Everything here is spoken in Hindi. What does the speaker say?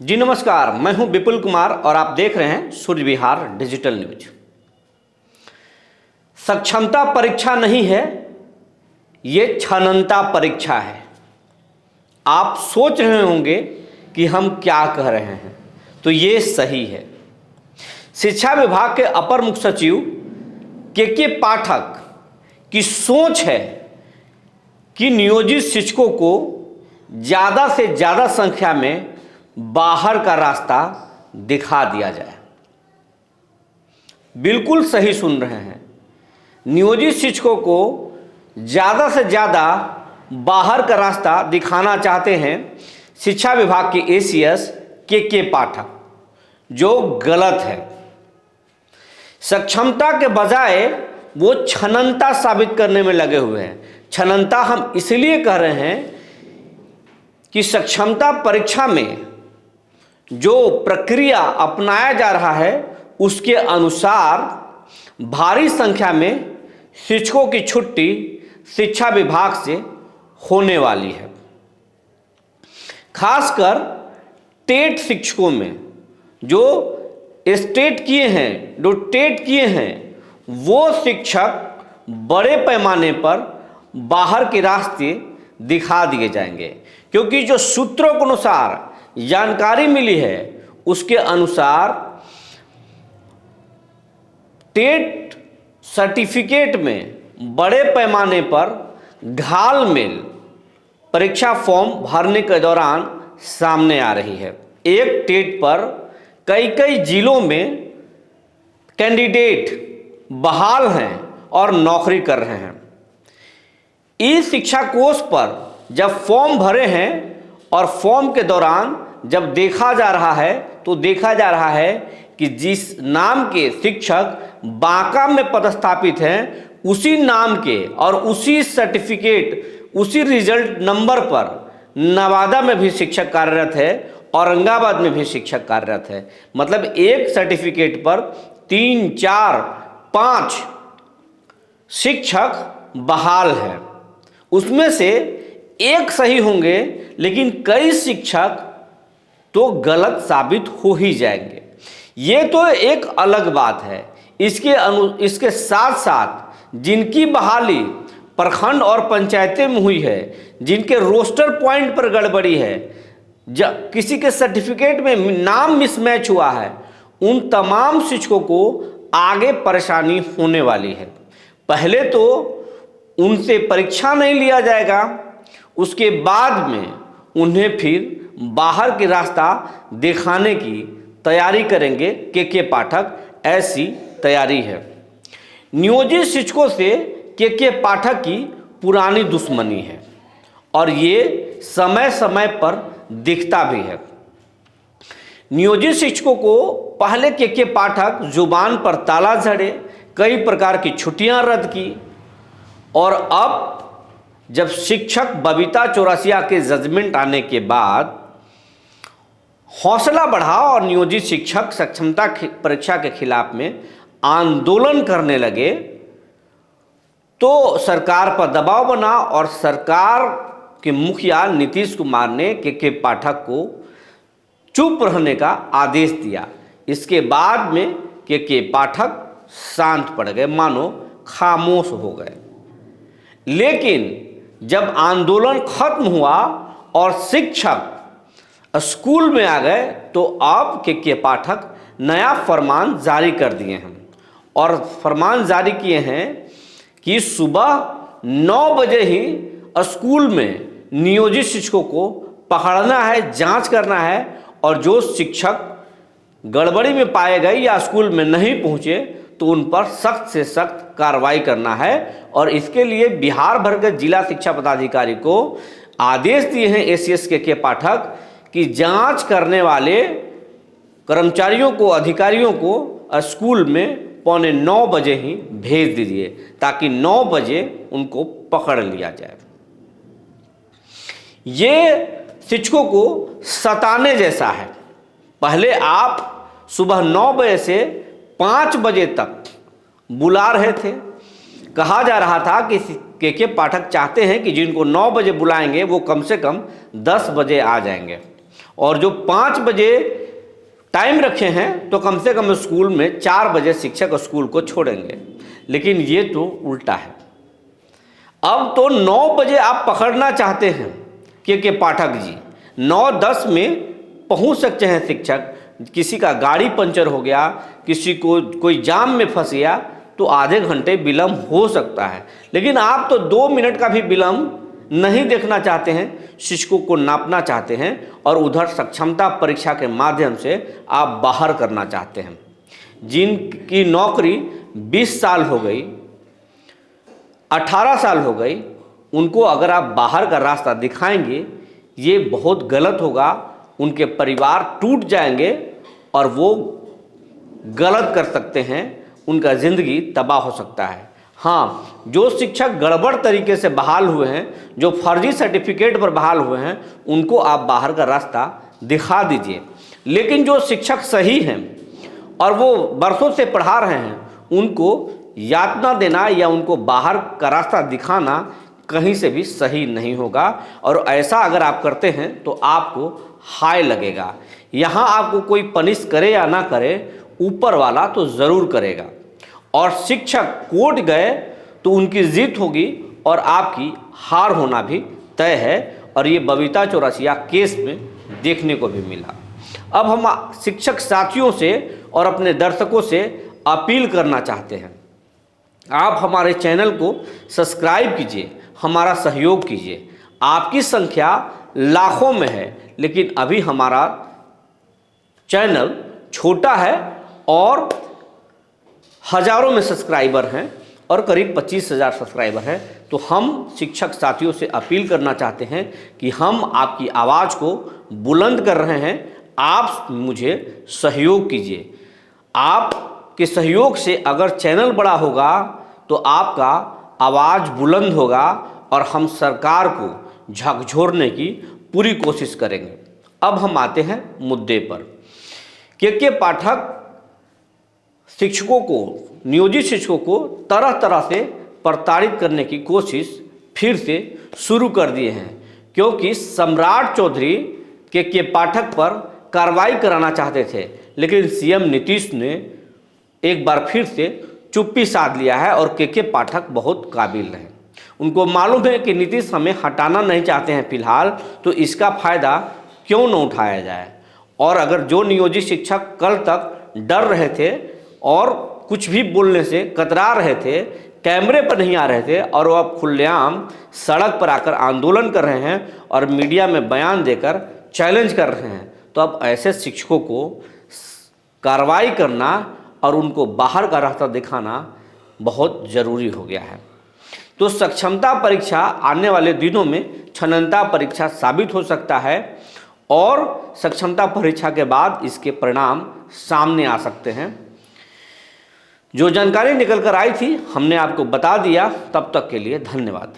जी नमस्कार, मैं हूं विपुल कुमार और आप देख रहे हैं सूर्य विहार डिजिटल न्यूज। सक्षमता परीक्षा नहीं है, ये छननता परीक्षा है। आप सोच रहे होंगे कि हम क्या कह रहे हैं, तो ये सही है। शिक्षा विभाग के अपर मुख्य सचिव के पाठक की सोच है कि नियोजित शिक्षकों को ज़्यादा से ज़्यादा संख्या में बाहर का रास्ता दिखा दिया जाए। बिल्कुल सही सुन रहे हैं, नियोजित शिक्षकों को ज़्यादा से ज़्यादा बाहर का रास्ता दिखाना चाहते हैं शिक्षा विभाग के एसीएस के पाठक, जो गलत है। सक्षमता के बजाय वो छननता साबित करने में लगे हुए हैं। छननता हम इसलिए कह रहे हैं कि सक्षमता परीक्षा में जो प्रक्रिया अपनाया जा रहा है उसके अनुसार भारी संख्या में शिक्षकों की छुट्टी शिक्षा विभाग से होने वाली है। खासकर टेट शिक्षकों में जो टेट किए हैं वो शिक्षक बड़े पैमाने पर बाहर के रास्ते दिखा दिए जाएंगे, क्योंकि जो सूत्रों के अनुसार जानकारी मिली है उसके अनुसार टेट सर्टिफिकेट में बड़े पैमाने पर घालमेल परीक्षा फॉर्म भरने के दौरान सामने आ रही है। एक टेट पर कई जिलों में कैंडिडेट बहाल हैं और नौकरी कर रहे हैं। ई शिक्षा कोष पर जब फॉर्म भरे हैं और फॉर्म के दौरान जब देखा जा रहा है कि जिस नाम के शिक्षक बांका में पदस्थापित हैं उसी नाम के और उसी सर्टिफिकेट उसी रिजल्ट नंबर पर नवादा में भी शिक्षक कार्यरत है, औरंगाबाद में भी शिक्षक कार्यरत है। मतलब एक सर्टिफिकेट पर 3, 4, 5 शिक्षक बहाल हैं। उसमें से एक सही होंगे, लेकिन कई शिक्षक तो गलत साबित हो ही जाएंगे। ये तो एक अलग बात है। इसके साथ साथ जिनकी बहाली प्रखंड और पंचायतें में हुई है, जिनके रोस्टर पॉइंट पर गड़बड़ी है, किसी के सर्टिफिकेट में नाम मिसमैच हुआ है, उन तमाम शिक्षकों को आगे परेशानी होने वाली है। पहले तो उनसे परीक्षा नहीं लिया जाएगा, उसके बाद में उन्हें फिर बाहर के रास्ता दिखाने की तैयारी करेंगे के पाठक। ऐसी तैयारी है। नियोजित शिक्षकों से के पाठक की पुरानी दुश्मनी है और ये समय समय पर दिखता भी है। नियोजित शिक्षकों को पहले के पाठक जुबान पर ताला जड़े, कई प्रकार की छुट्टियां रद्द की, और अब जब शिक्षक बबीता चौरसिया के जजमेंट आने के बाद हौसला बढ़ा और नियोजित शिक्षक सक्षमता परीक्षा के खिलाफ में आंदोलन करने लगे, तो सरकार पर दबाव बना और सरकार के मुखिया नीतीश कुमार ने के पाठक को चुप रहने का आदेश दिया। इसके बाद में के पाठक शांत पड़ गए, मानो खामोश हो गए। लेकिन जब आंदोलन खत्म हुआ और शिक्षक स्कूल में आ गए, तो अब के पाठक नया फरमान जारी कर दिए हैं और फरमान जारी किए हैं कि सुबह 9 बजे ही स्कूल में नियोजित शिक्षकों को पकड़ना है, जांच करना है, और जो शिक्षक गड़बड़ी में पाए गए या स्कूल में नहीं पहुंचे तो उन पर सख्त से सख्त कार्रवाई करना है। और इसके लिए बिहार भर के जिला शिक्षा पदाधिकारी को आदेश दिए हैं एसीएस के पाठक कि जांच करने वाले कर्मचारियों को, अधिकारियों को स्कूल में 8:45 बजे ही भेज दीजिए, ताकि 9 बजे उनको पकड़ लिया जाए। ये शिक्षकों को सताने जैसा है। पहले आप सुबह 9 बजे से 5 बजे तक बुला रहे थे। कहा जा रहा था कि के पाठक चाहते हैं कि जिनको 9 बजे बुलाएंगे वो कम से कम 10 बजे आ जाएंगे, और जो 5 बजे टाइम रखे हैं तो कम से कम स्कूल में 4 बजे शिक्षक स्कूल को छोड़ेंगे, लेकिन ये तो उल्टा है। अब तो 9 बजे आप पकड़ना चाहते हैं के पाठक जी, 9:10 में पहुंच सकते हैं शिक्षक। किसी का गाड़ी पंचर हो गया, किसी को कोई जाम में फंस गया तो आधे घंटे विलम्ब हो सकता है, लेकिन आप तो 2 मिनट का भी विलम्ब नहीं देखना चाहते हैं, शिक्षकों को नापना चाहते हैं और उधर सक्षमता परीक्षा के माध्यम से आप बाहर करना चाहते हैं। जिनकी नौकरी 20 साल हो गई, 18 साल हो गई, उनको अगर आप बाहर का रास्ता दिखाएंगे ये बहुत गलत होगा। उनके परिवार टूट जाएंगे और वो गलत कर सकते हैं, उनका ज़िंदगी तबाह हो सकता है। हाँ, जो शिक्षक गड़बड़ तरीके से बहाल हुए हैं, जो फर्जी सर्टिफिकेट पर बहाल हुए हैं, उनको आप बाहर का रास्ता दिखा दीजिए। लेकिन जो शिक्षक सही हैं और वो बरसों से पढ़ा रहे हैं, उनको यातना देना या उनको बाहर का रास्ता दिखाना कहीं से भी सही नहीं होगा। और ऐसा अगर आप करते हैं तो आपको हाय लगेगा। यहाँ आपको कोई पनिश करे या ना करे, ऊपर वाला तो ज़रूर करेगा। और शिक्षक कोर्ट गए तो उनकी जीत होगी और आपकी हार होना भी तय है, और ये बबीता चौरसिया केस में देखने को भी मिला। अब हम शिक्षक साथियों से और अपने दर्शकों से अपील करना चाहते हैं, आप हमारे चैनल को सब्सक्राइब कीजिए, हमारा सहयोग कीजिए। आपकी संख्या लाखों में है, लेकिन अभी हमारा चैनल छोटा है और हजारों में सब्सक्राइबर हैं और करीब 25,000 सब्सक्राइबर हैं। तो हम शिक्षक साथियों से अपील करना चाहते हैं कि हम आपकी आवाज़ को बुलंद कर रहे हैं, आप मुझे सहयोग कीजिए। आपके सहयोग से अगर चैनल बड़ा होगा तो आपका आवाज़ बुलंद होगा और हम सरकार को झकझोरने की पूरी कोशिश करेंगे। अब हम आते हैं मुद्दे पर। के पाठक शिक्षकों को, नियोजित शिक्षकों को तरह तरह से प्रताड़ित करने की कोशिश फिर से शुरू कर दिए हैं, क्योंकि सम्राट चौधरी के पाठक पर कार्रवाई कराना चाहते थे, लेकिन सीएम नीतीश ने एक बार फिर से चुप्पी साध लिया है और के पाठक बहुत काबिल रहे। उनको मालूम है कि नीतीश हमें हटाना नहीं चाहते हैं फिलहाल, तो इसका फ़ायदा क्यों न उठाया जाए। और अगर जो नियोजित शिक्षक कल तक डर रहे थे और कुछ भी बोलने से कतरा रहे थे, कैमरे पर नहीं आ रहे थे, और वो अब खुलेआम सड़क पर आकर आंदोलन कर रहे हैं और मीडिया में बयान देकर चैलेंज कर रहे हैं, तो अब ऐसे शिक्षकों को कार्रवाई करना और उनको बाहर का रास्ता दिखाना बहुत ज़रूरी हो गया है। तो सक्षमता परीक्षा आने वाले दिनों में छात्रता परीक्षा साबित हो सकता है और सक्षमता परीक्षा के बाद इसके परिणाम सामने आ सकते हैं। जो जानकारी निकल कर आई थी हमने आपको बता दिया। तब तक के लिए धन्यवाद।